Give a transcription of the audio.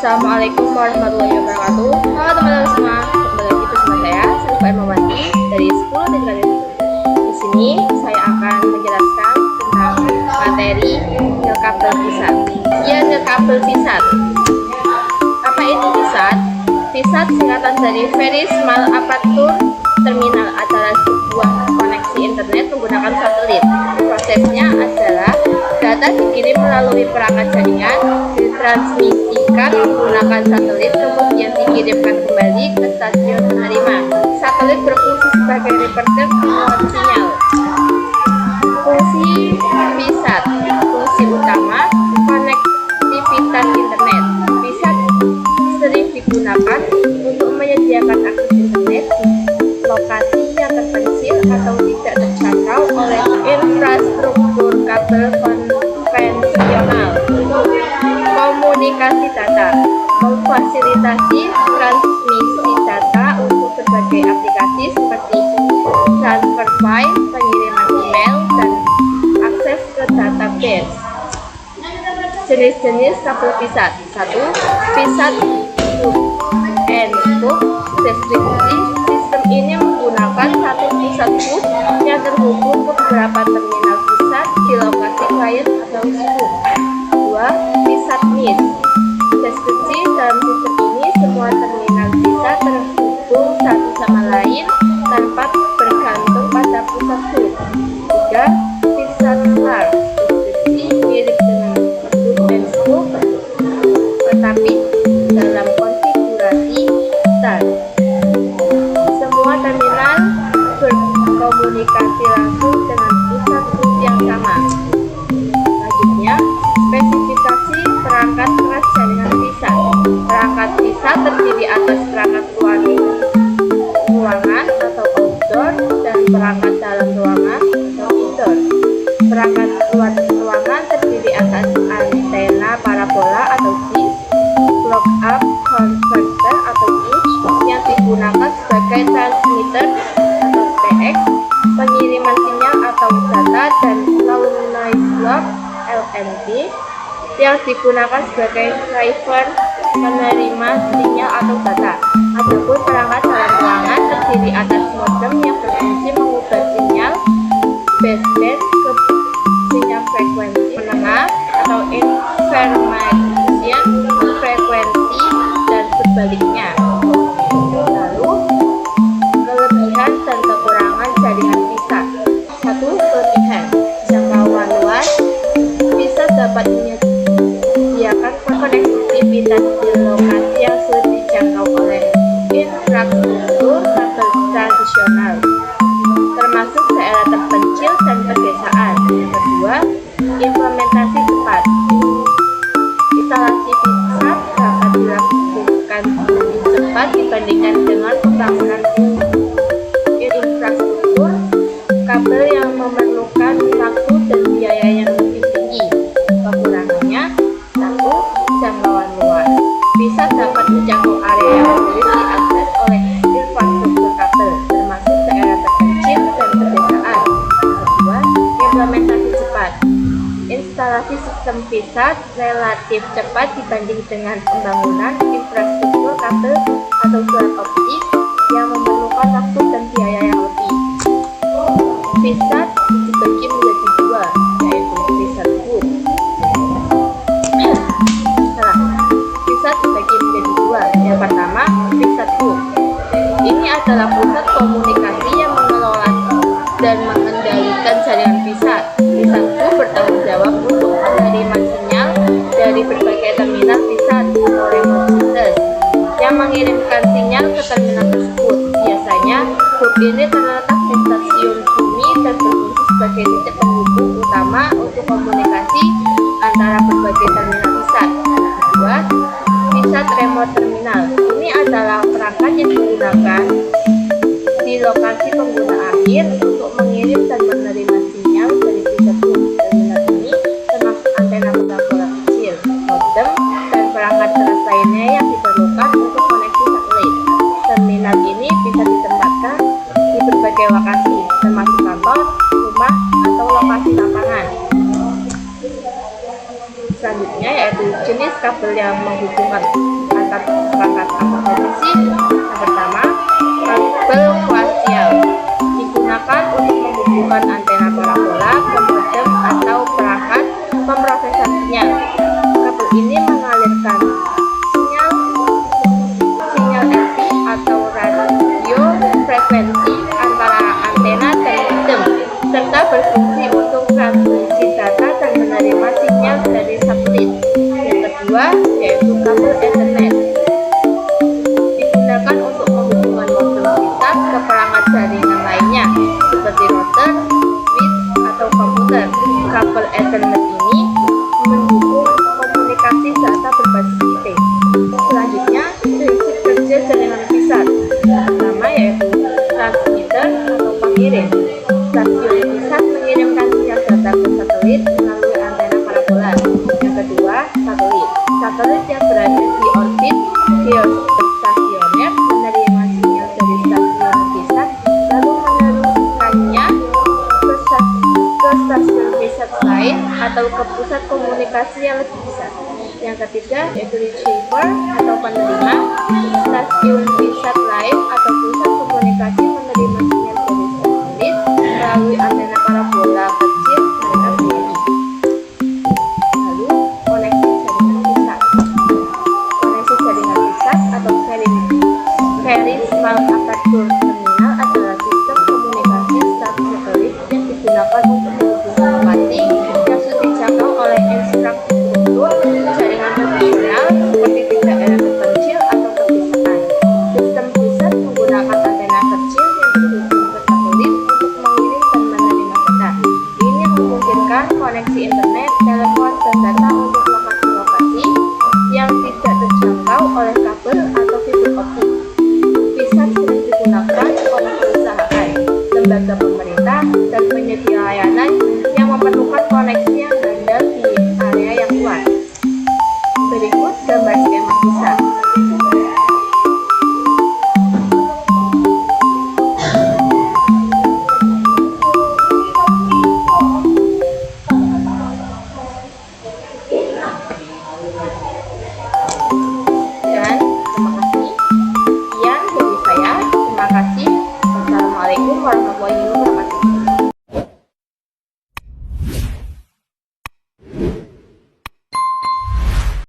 Assalamualaikum warahmatullahi wabarakatuh. Halo teman-teman semua, kembali lagi bersama saya Sylvia Irmawanti dari 10 Teknik. Di sini saya akan menjelaskan tentang materi nilkabel VSAT. Ya, nilkabel VSAT. Apa itu VSAT? VSAT singkatan dari Very Small Aperture Terminal, adalah sebuah koneksi internet menggunakan satelit. Prosesnya adalah data dikirim melalui perangkat jaringan, ditransmisikan menggunakan satelit, kemudian dikirimkan kembali ke stasiun penerima. Satelit berfungsi sebagai repeater penguat sinyal. Fungsi VSAT. Fungsi utama, konektivitas internet. VSAT sering digunakan untuk menyediakan akses internet di lokasi yang terpencil atau tidak terjangkau oleh infrastruktur kabel konvensional. Komunikasi data, memfasilitasi transmisi data untuk berbagai aplikasi seperti transfer file, pengiriman email, dan akses ke database. Jenis-jenis kabel VSAT. 1. VSAT Hub and Spoke distribusi. Sistem ini menggunakan satu VSAT hub yang terhubung ke beberapa terminal VSAT di lokasi klien atau spoke. 2. VSAT Mesh distribusi. Dalam sistem ini semua terminal VSAT terhubung satu sama lain tanpa bergantung pada pusat hub. 3. VSAT LAR distribusi, mirip dengan hub and spoke tetapi dalam konfigurasi star. Semua terminal berkomunikasi langsung dengan pusat hub yang sama. Selanjutnya, spesifikasi perangkat keras jaringan VSAT. Perangkat VSAT terdiri atas perangkat luar ruangan atau outdoor dan perangkat dalam ruangan atau indoor. Perangkat luar ruangan terdiri atas antena parabola atau dish, block up converter atau bridge yang digunakan sebagai transmitter atau TX, pengiriman sinyal atau data, dan low noise block LNB yang digunakan sebagai driver penerima sinyal atau data. Adapun perangkat dalam ruangan terdiri atas modem yang berfungsi mengubah sinyal baseband ke sinyal frekuensi menengah atau information frekuensi dan sebaliknya. Lalu, kelebihan dan kekurangan jaringan VSAT. 1. Kelebihan, jangkauan luas. VSAT dapat menyediakan konektivitas di lokasi yang sulit dijangkau oleh infrastruktur kabel tradisional, termasuk daerah terpencil dan pedesaan. Kedua, implementasi cepat. Instalasi VSAT dapat dilakukan lebih cepat dibandingkan dengan pembangunan infrastruktur kabel yang memerlukan waktu dan biaya yang lebih tinggi. Kekurangannya, 1. Jangkauan luas. VSAT dapat menjangkau area yang sulit diakses oleh infrastruktur kabel, termasuk daerah terpencil dan pedesaan. Kedua, implementasi cepat. Instalasi sistem VSAT relatif cepat dibanding dengan pembangunan infrastruktur kabel atau jalan optik yang memerlukan waktu dan biaya yang lebih. VSAT dibagi menjadi dua, yaitu VSAT Hub. VSAT dibagi menjadi dua. Yang pertama, VSAT Hub. Ini adalah pusat komunikasi yang mengelola dan mengendalikan jaringan VSAT. VSAT Hub bertanggung jawab untuk menerima sinyal dari berbagai terminal VSAT atau remote system yang mengirimkan sinyal ke terminal tersebut. Biasanya, hub ini terletak di stasiun bumi dan berfungsi sebagai titik penghubung utama untuk komunikasi antara berbagai terminal VSAT. Kedua, VSAT Remote Terminal. Ini adalah perangkat yang digunakan di lokasi pengguna akhir untuk mengirim dan menerima sinyal dari VSAT hub. Terminal ini termasuk antena parabola kecil, modem, dan perangkat keras lainnya yang diperlukan untuk koneksi satelit. Terminal ini bisa ditempatkan di berbagai lokasi, termasuk kantor, rumah, atau lokasi lapangan. Selanjutnya yaitu jenis kabel yang menghubungkan antar perangkat apa saja sih? Yang pertama, kabel koaksial digunakan untuk menghubungkan antena parabola ke modem atau perangkat pemrosesan sinyal. Kabel ini mengalirkan sinyal LP atau radio frekuensi antara antena dan modem, serta berfungsi untuk transmisi data dan menerima sinyal dari satelit. Yang kedua yaitu kabel Ethernet, digunakan untuk menghubungkan modem kita ke perangkat jaringan lainnya seperti router, switch, atau komputer. Kabel Ethernet ini mendukung komunikasi data berbasis IP. Selanjutnya, prinsip kerja jaringan pisat. Yang pertama yaitu transmitter atau pengirim. Stasiun pisat mengirimkan sinyal data ke satelit melalui antena parabola. Yang kedua, satelit. Satelit yang berada di orbit geostasioner menerima sinyal dari stasiun pisat lalu meneruskannya ke stasiun pisat lain atau ke pusat komunikasi yang lebih besar. Yang ketiga yaitu receiver atau penerima. Stasiun pisat lain atau pusat komunikasi menerima sinyal dari satelit melalui antena parabola